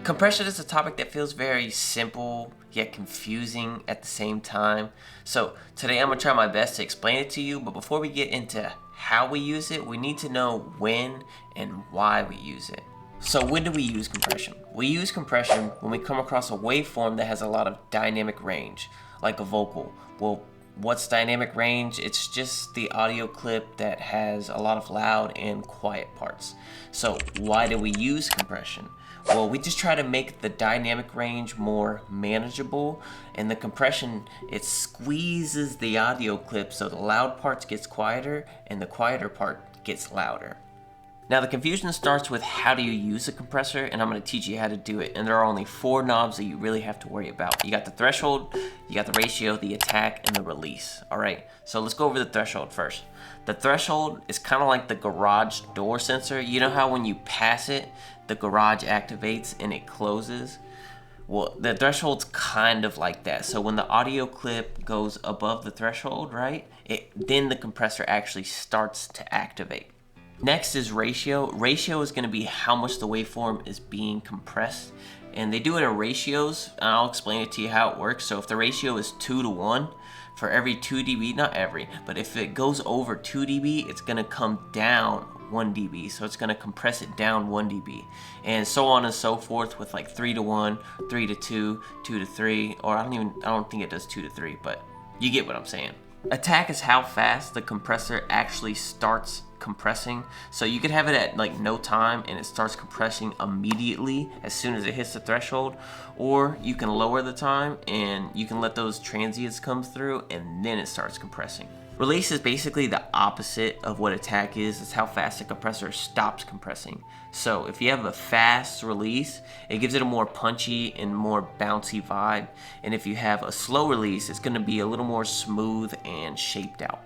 Compression is a topic that feels very simple yet confusing at the same time. So today I'm going to try my best to explain it to you, but before we get into how we use it, we need to know when and why we use it. So when do we use compression? We use compression when we come across a waveform that has a lot of dynamic range, like a vocal. Well, what's dynamic range? It's just the audio clip that has a lot of loud and quiet parts. So why do we use compression? Well, we just try to make the dynamic range more manageable, and the compression, it squeezes the audio clip so the loud parts gets quieter and the quieter part gets louder. Now the confusion starts with how do you use a compressor, and I'm going to teach you how to do it. And there are only 4 knobs that you really have to worry about. You got the threshold, you got the ratio, the attack, and the release. Alright, so let's go over the threshold first. The threshold is kind of like the garage door sensor. You know how when you pass it, the garage activates and it closes? Well, the threshold's kind of like that. So when the audio clip goes above the threshold, right, then the compressor actually starts to activate. Next is ratio. Ratio is going to be how much the waveform is being compressed. And they do it in ratios, and I'll explain it to you how it works. So if the ratio is 2 to 1, for every 2 dB, not every, but if it goes over 2 dB, it's going to come down 1 dB. So it's going to compress it down 1 dB. And so on and so forth with like 3 to 1, 3 to 2, 2 to 3, or I don't think it does 2 to 3, but you get what I'm saying. Attack is how fast the compressor actually starts compressing. So you could have it at like no time and it starts compressing immediately as soon as it hits the threshold, or you can lower the time and you can let those transients come through and then it starts compressing. Release is basically the opposite of what attack is. It's how fast the compressor stops compressing. So if you have a fast release, it gives it a more punchy and more bouncy vibe. And if you have a slow release, it's going to be a little more smooth and shaped out.